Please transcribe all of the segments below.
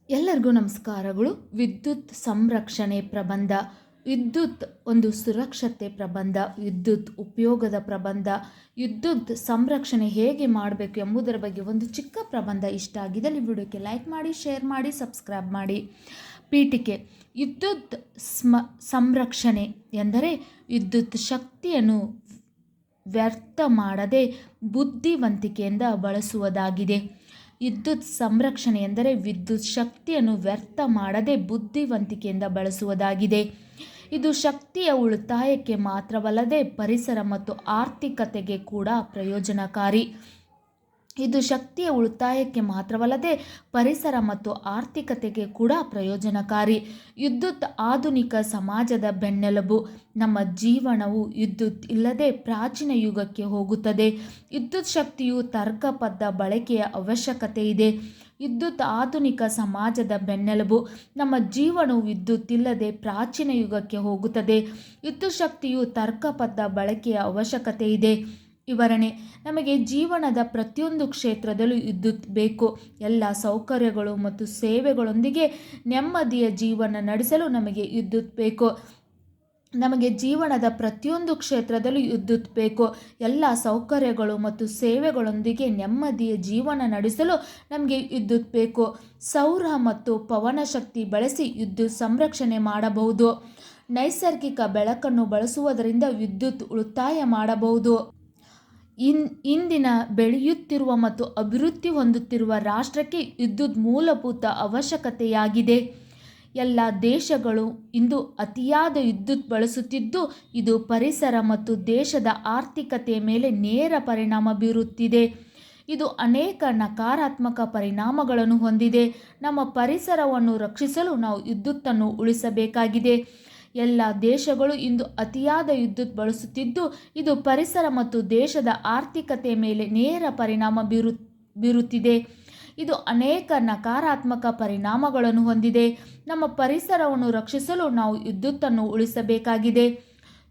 ಎಲ್ಲರಿಗೂ ನಮಸ್ಕಾರಗಳು. ವಿದ್ಯುತ್ ಸಂರಕ್ಷಣೆ ಪ್ರಬಂಧ, ವಿದ್ಯುತ್ ಒಂದು ಸುರಕ್ಷತೆ ಪ್ರಬಂಧ, ವಿದ್ಯುತ್ ಉಪಯೋಗದ ಪ್ರಬಂಧ, ವಿದ್ಯುತ್ ಸಂರಕ್ಷಣೆ ಹೇಗೆ ಮಾಡಬೇಕು ಎಂಬುದರ ಬಗ್ಗೆ ಒಂದು ಚಿಕ್ಕ ಪ್ರಬಂಧ ಇಷ್ಟ ಆಗಿದ್ದಲ್ಲಿ ವಿಡಿಯೋಕ್ಕೆ ಲೈಕ್ ಮಾಡಿ, ಶೇರ್ ಮಾಡಿ, ಸಬ್ಸ್ಕ್ರೈಬ್ ಮಾಡಿ. ಪೀಠಿಕೆ: ವಿದ್ಯುತ್ ಸಂರಕ್ಷಣೆ ಎಂದರೆ ವಿದ್ಯುತ್ ಶಕ್ತಿಯನ್ನು ವ್ಯರ್ಥ ಮಾಡದೆ ಬುದ್ಧಿವಂತಿಕೆಯಿಂದ ಬಳಸುವುದಾಗಿದೆ. ವಿದ್ಯುತ್ ಸಂರಕ್ಷಣೆ ಎಂದರೆ ವಿದ್ಯುತ್ ಶಕ್ತಿಯನ್ನು ವ್ಯರ್ಥ ಮಾಡದೆ ಬುದ್ಧಿವಂತಿಕೆಯಿಂದ ಬಳಸುವುದಾಗಿದೆ. ಇದು ಶಕ್ತಿಯ ಉಳಿತಾಯಕ್ಕೆ ಮಾತ್ರವಲ್ಲದೆ ಪರಿಸರ ಮತ್ತು ಆರ್ಥಿಕತೆಗೆ ಕೂಡ ಪ್ರಯೋಜನಕಾರಿ. ಇದು ಶಕ್ತಿಯ ಉಳಿತಾಯಕ್ಕೆ ಮಾತ್ರವಲ್ಲದೆ ಪರಿಸರ ಮತ್ತು ಆರ್ಥಿಕತೆಗೆ ಕೂಡ ಪ್ರಯೋಜನಕಾರಿ. ವಿದ್ಯುತ್ ಆಧುನಿಕ ಸಮಾಜದ ಬೆನ್ನೆಲುಬು. ನಮ್ಮ ಜೀವನವು ವಿದ್ಯುತ್ ಇಲ್ಲದೆ ಪ್ರಾಚೀನ ಯುಗಕ್ಕೆ ಹೋಗುತ್ತದೆ. ವಿದ್ಯುತ್ ಶಕ್ತಿಯು ತರ್ಕಬದ್ಧ ಬಳಕೆಯ ಅವಶ್ಯಕತೆ ಇದೆ. ವಿದ್ಯುತ್ ಆಧುನಿಕ ಸಮಾಜದ ಬೆನ್ನೆಲುಬು. ನಮ್ಮ ಜೀವನವು ವಿದ್ಯುತ್ ಇಲ್ಲದೆ ಪ್ರಾಚೀನ ಯುಗಕ್ಕೆ ಹೋಗುತ್ತದೆ. ವಿದ್ಯುತ್ ಶಕ್ತಿಯು ತರ್ಕಬದ್ಧ ಬಳಕೆಯ ಅವಶ್ಯಕತೆ ಇದೆ. ವಿವರಣೆ: ನಮಗೆ ಜೀವನದ ಪ್ರತಿಯೊಂದು ಕ್ಷೇತ್ರದಲ್ಲೂ ವಿದ್ಯುತ್ ಬೇಕು. ಎಲ್ಲ ಸೌಕರ್ಯಗಳು ಮತ್ತು ಸೇವೆಗಳೊಂದಿಗೆ ನೆಮ್ಮದಿಯ ಜೀವನ ನಡೆಸಲು ನಮಗೆ ವಿದ್ಯುತ್ ಬೇಕು. ನಮಗೆ ಜೀವನದ ಪ್ರತಿಯೊಂದು ಕ್ಷೇತ್ರದಲ್ಲೂ ವಿದ್ಯುತ್ ಬೇಕು. ಎಲ್ಲ ಸೌಕರ್ಯಗಳು ಮತ್ತು ಸೇವೆಗಳೊಂದಿಗೆ ನೆಮ್ಮದಿಯ ಜೀವನ ನಡೆಸಲು ನಮಗೆ ವಿದ್ಯುತ್ ಬೇಕು. ಸೌರ ಮತ್ತು ಪವನ ಶಕ್ತಿ ಬಳಸಿ ವಿದ್ಯುತ್ ಸಂರಕ್ಷಣೆ ಮಾಡಬಹುದು. ನೈಸರ್ಗಿಕ ಬೆಳಕನ್ನು ಬಳಸುವುದರಿಂದ ವಿದ್ಯುತ್ ಉಳಿತಾಯ ಮಾಡಬಹುದು. ಇಂದಿನ ಬೆಳೆಯುತ್ತಿರುವ ಮತ್ತು ಅಭಿವೃದ್ಧಿ ಹೊಂದುತ್ತಿರುವ ರಾಷ್ಟ್ರಕ್ಕೆ ವಿದ್ಯುತ್ ಮೂಲಭೂತ ಅವಶ್ಯಕತೆಯಾಗಿದೆ. ಎಲ್ಲ ದೇಶಗಳು ಇಂದು ಅತಿಯಾದ ವಿದ್ಯುತ್ ಬಳಸುತ್ತಿದ್ದು, ಇದು ಪರಿಸರ ಮತ್ತು ದೇಶದ ಆರ್ಥಿಕತೆಯ ಮೇಲೆ ನೇರ ಪರಿಣಾಮ ಬೀರುತ್ತಿದೆ. ಇದು ಅನೇಕ ನಕಾರಾತ್ಮಕ ಪರಿಣಾಮಗಳನ್ನು ಹೊಂದಿದೆ. ನಮ್ಮ ಪರಿಸರವನ್ನು ರಕ್ಷಿಸಲು ನಾವು ವಿದ್ಯುತ್ತನ್ನು ಉಳಿಸಬೇಕಾಗಿದೆ. ಎಲ್ಲ ದೇಶಗಳು ಇಂದು ಅತಿಯಾದ ವಿದ್ಯುತ್ ಬಳಸುತ್ತಿದ್ದು, ಇದು ಪರಿಸರ ಮತ್ತು ದೇಶದ ಆರ್ಥಿಕತೆಯ ಮೇಲೆ ನೇರ ಪರಿಣಾಮ ಬೀರುತ್ತಿದೆ. ಇದು ಅನೇಕ ನಕಾರಾತ್ಮಕ ಪರಿಣಾಮಗಳನ್ನು ಹೊಂದಿದೆ. ನಮ್ಮ ಪರಿಸರವನ್ನು ರಕ್ಷಿಸಲು ನಾವು ವಿದ್ಯುತ್ತನ್ನು ಉಳಿಸಬೇಕಾಗಿದೆ.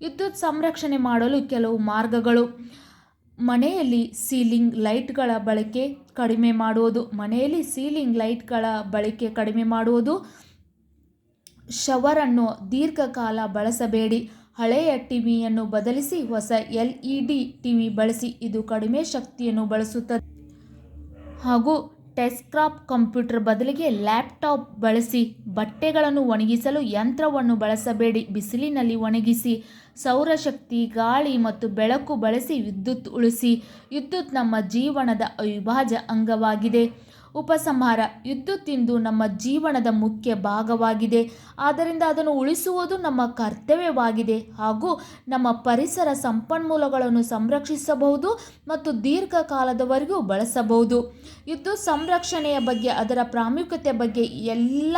ವಿದ್ಯುತ್ ಸಂರಕ್ಷಣೆ ಮಾಡಲು ಕೆಲವು ಮಾರ್ಗಗಳು: ಮನೆಯಲ್ಲಿ ಸೀಲಿಂಗ್ ಲೈಟ್ಗಳ ಬಳಕೆ ಕಡಿಮೆ ಮಾಡುವುದು. ಶವರನ್ನು ದೀರ್ಘಕಾಲ ಬಳಸಬೇಡಿ. ಹಳೆಯ ಟಿವಿಯನ್ನು ಬದಲಿಸಿ ಹೊಸ LED ಟಿವಿ ಬಳಸಿ, ಇದು ಕಡಿಮೆ ಶಕ್ತಿಯನ್ನು ಬಳಸುತ್ತದೆ. ಹಾಗೂ ಡೆಸ್ಕ್ಟಾಪ್ ಕಂಪ್ಯೂಟರ್ ಬದಲಿಗೆ ಲ್ಯಾಪ್ಟಾಪ್ ಬಳಸಿ. ಬಟ್ಟೆಗಳನ್ನು ಒಣಗಿಸಲು ಯಂತ್ರವನ್ನು ಬಳಸಬೇಡಿ, ಬಿಸಿಲಿನಲ್ಲಿ ಒಣಗಿಸಿ. ಸೌರಶಕ್ತಿ, ಗಾಳಿ ಮತ್ತು ಬೆಳಕು ಬಳಸಿ ವಿದ್ಯುತ್ ಉಳಿಸಿ. ವಿದ್ಯುತ್ ನಮ್ಮ ಜೀವನದ ಅವಿಭಾಜ್ಯ ಅಂಗವಾಗಿದೆ. ಉಪಸಂಹಾರ: ವಿದ್ಯುತ್ ಇಂದು ನಮ್ಮ ಜೀವನದ ಮುಖ್ಯ ಭಾಗವಾಗಿದೆ. ಆದ್ದರಿಂದ ಅದನ್ನು ಉಳಿಸುವುದು ನಮ್ಮ ಕರ್ತವ್ಯವಾಗಿದೆ ಹಾಗೂ ನಮ್ಮ ಪರಿಸರ ಸಂಪನ್ಮೂಲಗಳನ್ನು ಸಂರಕ್ಷಿಸಬಹುದು ಮತ್ತು ದೀರ್ಘಕಾಲದವರೆಗೂ ಬಳಸಬಹುದು. ವಿದ್ಯುತ್ ಸಂರಕ್ಷಣೆಯ ಬಗ್ಗೆ, ಅದರ ಪ್ರಾಮುಖ್ಯತೆಯ ಬಗ್ಗೆ ಎಲ್ಲ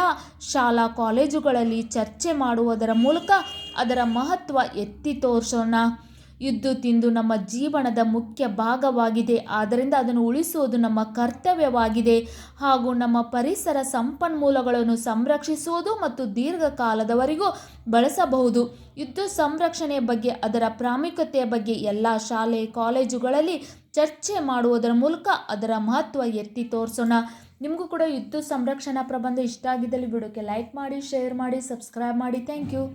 ಶಾಲಾ ಕಾಲೇಜುಗಳಲ್ಲಿ ಚರ್ಚೆ ಮಾಡುವುದರ ಮೂಲಕ ಅದರ ಮಹತ್ವ ಎತ್ತಿ ತೋರಿಸೋಣ. ವಿದ್ಯುತ್ ಇಂದು ನಮ್ಮ ಜೀವನದ ಮುಖ್ಯ ಭಾಗವಾಗಿದೆ. ಆದ್ದರಿಂದ ಅದನ್ನು ಉಳಿಸುವುದು ನಮ್ಮ ಕರ್ತವ್ಯವಾಗಿದೆ ಹಾಗೂ ನಮ್ಮ ಪರಿಸರ ಸಂಪನ್ಮೂಲಗಳನ್ನು ಸಂರಕ್ಷಿಸುವುದು ಮತ್ತು ದೀರ್ಘಕಾಲದವರೆಗೂ ಬಳಸಬಹುದು. ವಿದ್ಯುತ್ ಸಂರಕ್ಷಣೆಯ ಬಗ್ಗೆ, ಅದರ ಪ್ರಾಮುಖ್ಯತೆಯ ಬಗ್ಗೆ ಎಲ್ಲ ಶಾಲೆ ಕಾಲೇಜುಗಳಲ್ಲಿ ಚರ್ಚೆ ಮಾಡುವುದರ ಮೂಲಕ ಅದರ ಮಹತ್ವ ಎತ್ತಿ ತೋರಿಸೋಣ. ನಿಮಗೂ ಕೂಡ ವಿದ್ಯುತ್ ಸಂರಕ್ಷಣಾ ಪ್ರಬಂಧ ಇಷ್ಟ ಆಗಿದ್ದಲ್ಲಿ ವಿಡಿಯೋಕ್ಕೆ ಲೈಕ್ ಮಾಡಿ, ಶೇರ್ ಮಾಡಿ, ಸಬ್ಸ್ಕ್ರೈಬ್ ಮಾಡಿ. Thank you.